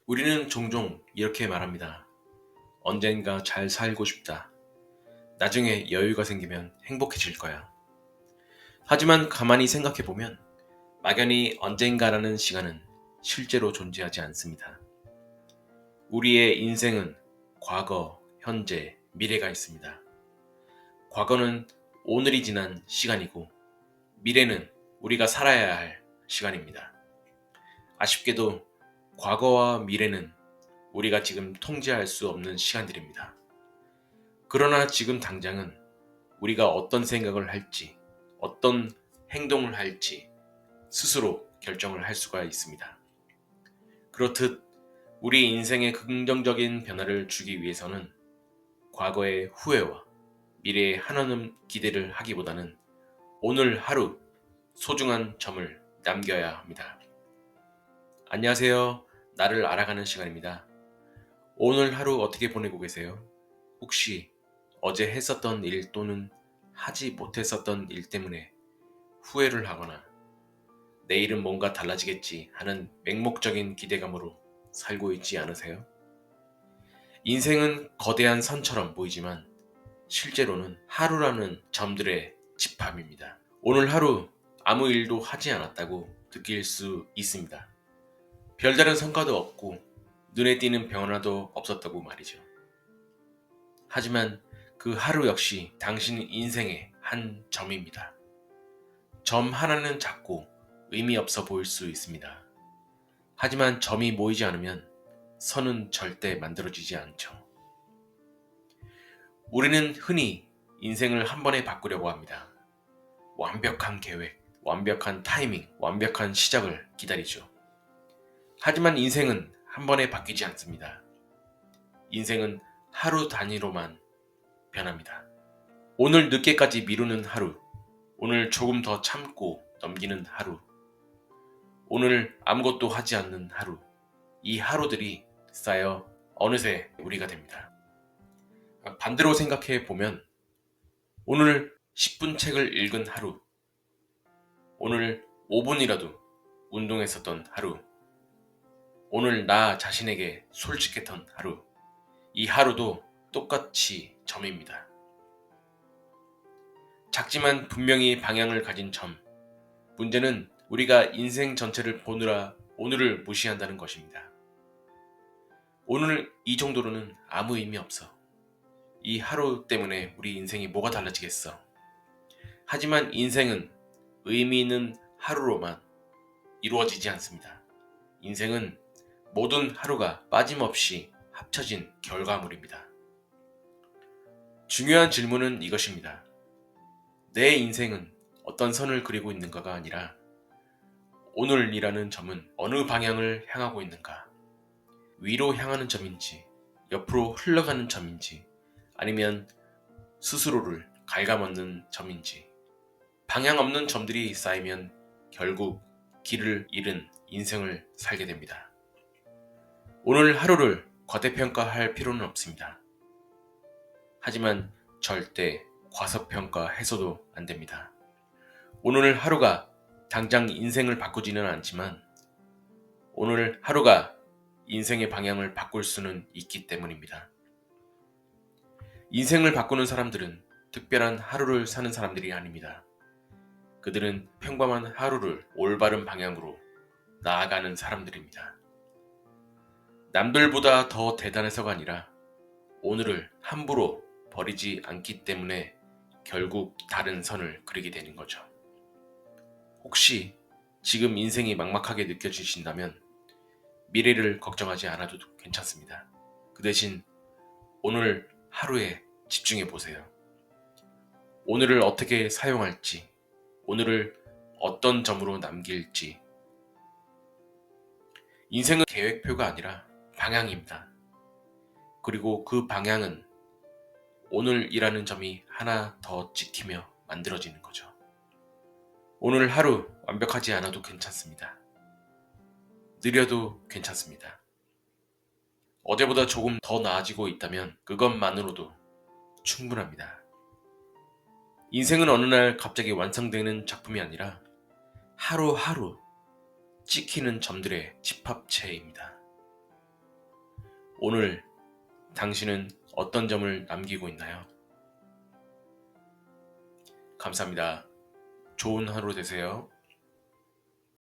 우리는 종종 이렇게 말합니다. 언젠가 잘 살고 싶다. 나중에 여유가 생기면 행복해질 거야. 하지만 가만히 생각해보면 막연히 언젠가라는 시간은 실제로 존재하지 않습니다. 우리의 인생은 과거, 현재, 미래가 있습니다. 과거는 오늘이 지난 시간이고 미래는 우리가 살아야 할 시간입니다. 아쉽게도 과거와 미래는 우리가 지금 통제할 수 없는 시간들입니다. 그러나 지금 당장은 우리가 어떤 생각을 할지, 어떤 행동을 할지 스스로 결정을 할 수가 있습니다. 그렇듯 우리 인생에 긍정적인 변화를 주기 위해서는 과거의 후회와 미래의 한없는 기대를 하기보다는 오늘 하루 소중한 점을 남겨야 합니다. 안녕하세요. 나를 알아가는 시간입니다. 오늘 하루 어떻게 보내고 계세요? 혹시 어제 했었던 일 또는 하지 못했었던 일 때문에 후회를 하거나 내일은 뭔가 달라지겠지 하는 맹목적인 기대감으로 살고 있지 않으세요? 인생은 거대한 선처럼 보이지만 실제로는 하루라는 점들의 집합입니다. 오늘 하루 아무 일도 하지 않았다고 느낄 수 있습니다. 별다른 성과도 없고 눈에 띄는 변화도 없었다고 말이죠. 하지만 그 하루 역시 당신 인생의 한 점입니다. 점 하나는 작고 의미 없어 보일 수 있습니다. 하지만 점이 모이지 않으면 선은 절대 만들어지지 않죠. 우리는 흔히 인생을 한 번에 바꾸려고 합니다. 완벽한 계획, 완벽한 타이밍, 완벽한 시작을 기다리죠. 하지만 인생은 한 번에 바뀌지 않습니다. 인생은 하루 단위로만 변합니다. 오늘 늦게까지 미루는 하루, 오늘 조금 더 참고 넘기는 하루, 오늘 아무것도 하지 않는 하루, 이 하루들이 쌓여 어느새 우리가 됩니다. 반대로 생각해 보면 오늘 10분 책을 읽은 하루, 오늘 5분이라도 운동했었던 하루, 오늘 나 자신에게 솔직했던 하루, 이 하루도 똑같이 점입니다. 작지만 분명히 방향을 가진 점, 문제는 우리가 인생 전체를 보느라 오늘을 무시한다는 것입니다. 오늘 이 정도로는 아무 의미 없어. 이 하루 때문에 우리 인생이 뭐가 달라지겠어. 하지만 인생은 의미 있는 하루로만 이루어지지 않습니다. 인생은 모든 하루가 빠짐없이 합쳐진 결과물입니다. 중요한 질문은 이것입니다. 내 인생은 어떤 선을 그리고 있는가가 아니라 오늘이라는 점은 어느 방향을 향하고 있는가? 위로 향하는 점인지, 옆으로 흘러가는 점인지, 아니면 스스로를 갉아먹는 점인지, 방향 없는 점들이 쌓이면 결국 길을 잃은 인생을 살게 됩니다. 오늘 하루를 과대평가할 필요는 없습니다. 하지만 절대 과소평가해서도 안 됩니다. 오늘 하루가 당장 인생을 바꾸지는 않지만 오늘 하루가 인생의 방향을 바꿀 수는 있기 때문입니다. 인생을 바꾸는 사람들은 특별한 하루를 사는 사람들이 아닙니다. 그들은 평범한 하루를 올바른 방향으로 나아가는 사람들입니다. 남들보다 더 대단해서가 아니라 오늘을 함부로 버리지 않기 때문에 결국 다른 선을 그리게 되는 거죠. 혹시 지금 인생이 막막하게 느껴지신다면 미래를 걱정하지 않아도 괜찮습니다. 그 대신 오늘 하루에 집중해 보세요. 오늘을 어떻게 사용할지, 오늘을 어떤 점으로 남길지. 인생은 계획표가 아니라 방향입니다. 그리고 그 방향은 오늘이라는 점이 하나 더 찍히며 만들어지는 거죠. 오늘 하루 완벽하지 않아도 괜찮습니다. 느려도 괜찮습니다. 어제보다 조금 더 나아지고 있다면 그것만으로도 충분합니다. 인생은 어느 날 갑자기 완성되는 작품이 아니라 하루하루 찍히는 점들의 집합체입니다. 오늘 당신은 어떤 점을 남기고 있나요? 감사합니다. 좋은 하루 되세요.